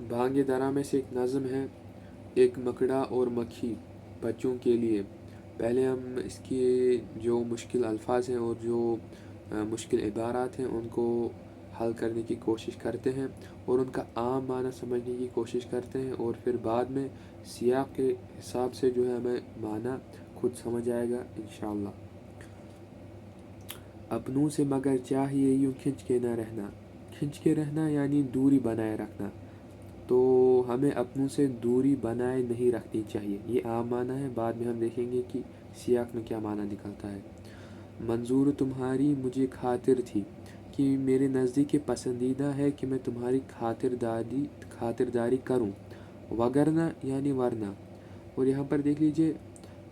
भांगे दरा में से एक नज़म है, एक मकड़ा और मक्खी बच्चों के लिए। पहले हम इसके जो मुश्किल अल्फाज हैं और जो मुश्किल इबारात हैं उनको हल करने की कोशिश करते हैं और उनका आम माना समझने की कोशिश करते हैं, और फिर बाद में सियाक़ के हिसाब से जो है हमें माना खुद समझ आएगा इंशाअल्लाह। अपनों से मगर चाहिए यूँ खिंच के ना रहना। खिंच के रहना यानी दूरी बनाए रखना। तो हमें अपनों से दूरी बनाए नहीं रखनी चाहिए, ये आम माना है। बाद में हम देखेंगे कि सियाक़ में क्या माना निकलता है। मंजूर तुम्हारी मुझे खातिर थी, कि मेरे नज़दीक पसंदीदा है कि मैं तुम्हारी खातिरदारी करूं। वगरना यानी वरना। और यहाँ पर देख लीजिए,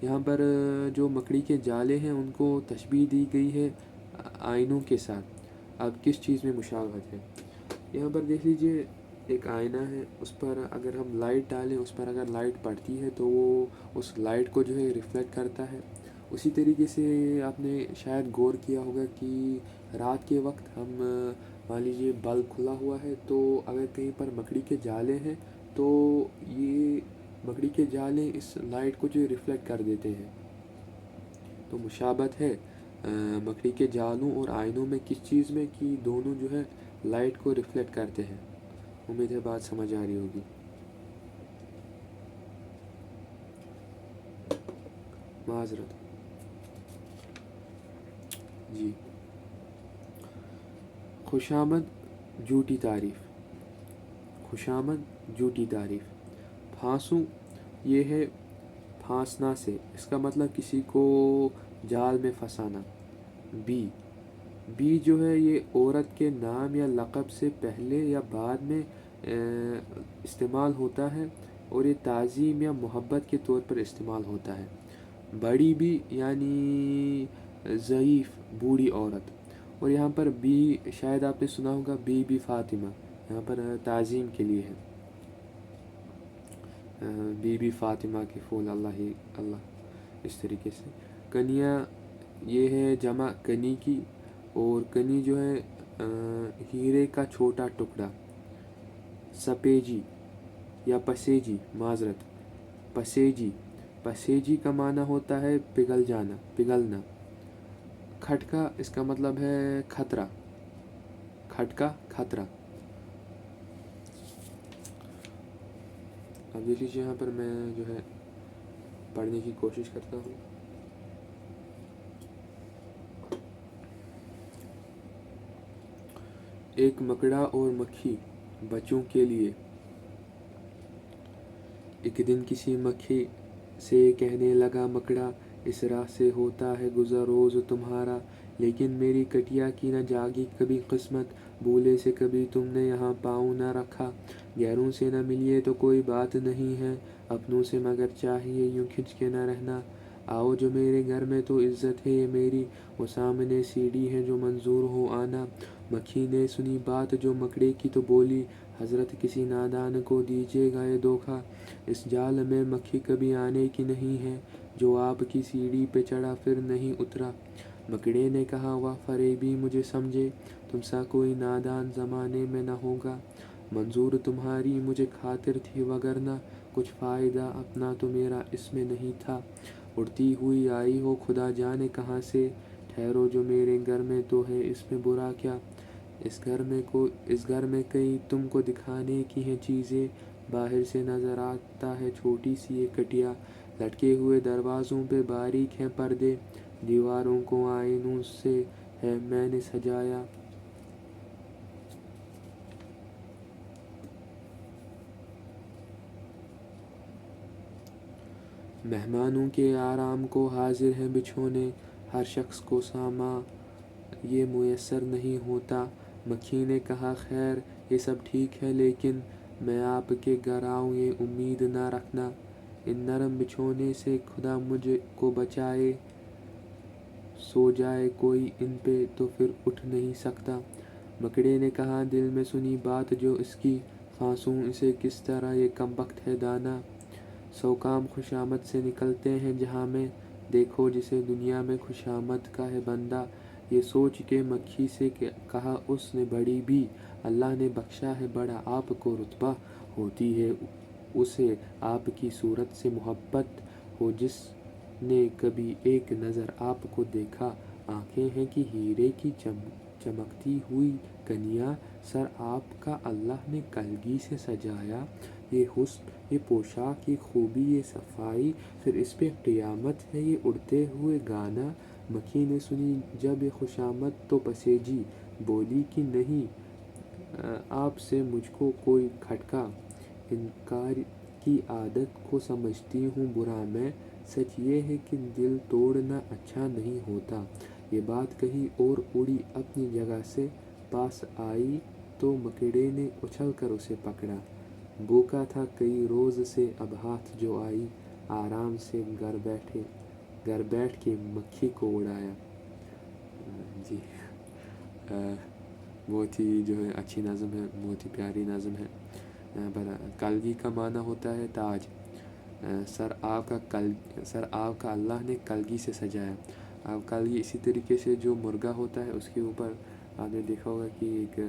यहाँ पर जो मकड़ी के जाले हैं उनको तशबीह दी गई है आइनों के साथ। अब किस चीज़ में मुशाबहत है, यहाँ पर देख लीजिए, एक आईना है, उस पर अगर हम लाइट डालें, उस पर अगर लाइट पड़ती है तो वो उस लाइट को जो है रिफ़्लेक्ट करता है। उसी तरीके से आपने शायद गौर किया होगा कि रात के वक्त हम मान लीजिए बल्ब खुला हुआ है, तो अगर कहीं पर मकड़ी के जाले हैं तो ये मकड़ी के जाले इस लाइट को जो रिफ़्लेक्ट कर देते हैं। तो मुशाबत है मकड़ी के जालों और आइनों में किस चीज़ में, कि दोनों जो है लाइट को रिफ़्लेक्ट करते हैं। उम्मीद है बात समझ आ रही होगी। माज़रत जी। खुशामद झूठी तारीफ़। खुशामद झूठी तारीफ़। फांसूं ये है फांसना से, इसका मतलब किसी को जाल में फंसाना। बी जो है ये औरत के नाम या लक़ब से पहले या बाद में इस्तेमाल होता है, और ये ताज़ीम या मोहब्बत के तौर पर इस्तेमाल होता है। बड़ी भी यानी ज़ईफ़ बूढ़ी औरत। और यहाँ पर बी शायद आपने सुना होगा, बी फ़ातिमा, यहाँ पर ताज़ीम के लिए है। बीबी फ़ातिमा के फूल अल्लाह ही अल्लाह, इस तरीके से। कनिया ये है जमा कनी की, और कनी जो है हीरे का छोटा टुकड़ा। सपेजी या पसेजी, माज़रत, पसेजी। पसेजी का माना होता है पिघल जाना, पिघलना। खटका इसका मतलब है खतरा, खटका खतरा। अब देख लीजिए, यहाँ पर मैं जो है पढ़ने की कोशिश करता हूँ। एक मकड़ा और मक्खी बच्चों के लिए। एक दिन किसी मक्खी से कहने लगा मकड़ा, इस राह से होता है गुज़र रोज़ तुम्हारा, लेकिन मेरी कटिया की न जागी कभी किस्मत, भूले से कभी तुमने यहाँ पाँव न रखा। गैरों से न मिलिए तो कोई बात नहीं है, अपनों से मगर चाहिए यूँ खिंच के न रहना। आओ जो मेरे घर में तो इज़्ज़त है ये मेरी, वो सामने सीढ़ी है जो मंजूर हो आना। मक्खी ने सुनी बात जो मकड़े की तो बोली, हज़रत किसी नादान को दीजिएगा ये धोखा। इस जाल में मक्खी कभी आने की नहीं है, जो आपकी सीढ़ी पे चढ़ा फिर नहीं उतरा। मकड़े ने कहा वाह फरेबी मुझे समझे, तुमसा कोई नादान ज़माने में न होगा। मंजूर तुम्हारी मुझे खातिर थी वगरना, कुछ फ़ायदा अपना तो मेरा इसमें नहीं था। उड़ती हुई आई हो खुदा जाने कहाँ से, ठहरो जो मेरे घर में तो है इसमें बुरा क्या। इस घर में कई तुमको दिखाने की हैं चीज़ें, बाहर से नज़र आता है छोटी सी एक कटिया। लटके हुए दरवाज़ों पे बारीक हैं पर्दे, दीवारों को आईनों से है मैंने सजाया। मेहमानों के आराम को हाजिर हैं बिछोने, हर शख्स को सामा ये मुयस्सर नहीं होता। मक्खी ने कहा खैर ये सब ठीक है, लेकिन मैं आपके घर आऊँ ये उम्मीद ना रखना। इन नरम बिछोने से खुदा मुझ को बचाए, सो जाए कोई इन पे तो फिर उठ नहीं सकता। मकड़े ने कहा दिल में सुनी बात जो इसकी, फांसूं इसे किस तरह ये कमबख्त है दाना। सौ काम खुशामद से निकलते हैं जहाँ में, देखो जिसे दुनिया में खुशामद का है बंदा। ये सोच के मक्खी से कहा उसने बड़ी भी, अल्लाह ने बख्शा है बड़ा आपको रुतबा, ہوتی ہے اسے آپ کی صورت سے محبت ہو، جس نے کبھی ایک نظر آپ کو دیکھا۔ آنکھیں ہیں کہ ہیرے کی چمکتی ہوئی کنیاں، سر آپ کا اللہ نے کلگی سے سجایا۔ یہ حسن، یہ پوشاک، یہ خوبی، یہ صفائی، پھر اس پہ قیامت ہے یہ اڑتے ہوئے گانا۔ مکھی نے سنی جب یہ خوشامد تو پسیجی، بولی کہ نہیں آپ سے مجھ کو کوئی کھٹکا۔ انکار کی عادت کو سمجھتی ہوں برا میں، سچ یہ ہے کہ دل توڑنا اچھا نہیں ہوتا۔ یہ بات کہی اور اڑی اپنی جگہ سے، پاس آئی تو مکڑے نے اچھل کر اسے پکڑا۔ بھوکا تھا کئی روز سے اب ہاتھ جو آئی، آرام سے گھر بیٹھ کے مکھی کو اڑایا۔ جی بہت ہی جو ہے اچھی نظم ہے، بہت ہی پیاری نظم ہے۔ کلگی کا معنی ہوتا ہے تاج۔ سر آپ کا اللہ نے کلگی سے سجایا۔ اب کلگی اسی طریقے سے جو مرغا ہوتا ہے اس کے اوپر آپ نے دیکھا ہوگا کہ ایک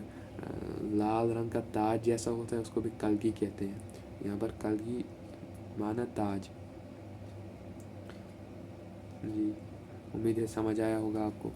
لال رنگ کا تاج جیسا ہوتا ہے، اس کو بھی کلگی کہتے ہیں۔ یہاں پر کلگی معنی تاج۔ جی امید ہے سمجھ آیا ہوگا آپ کو۔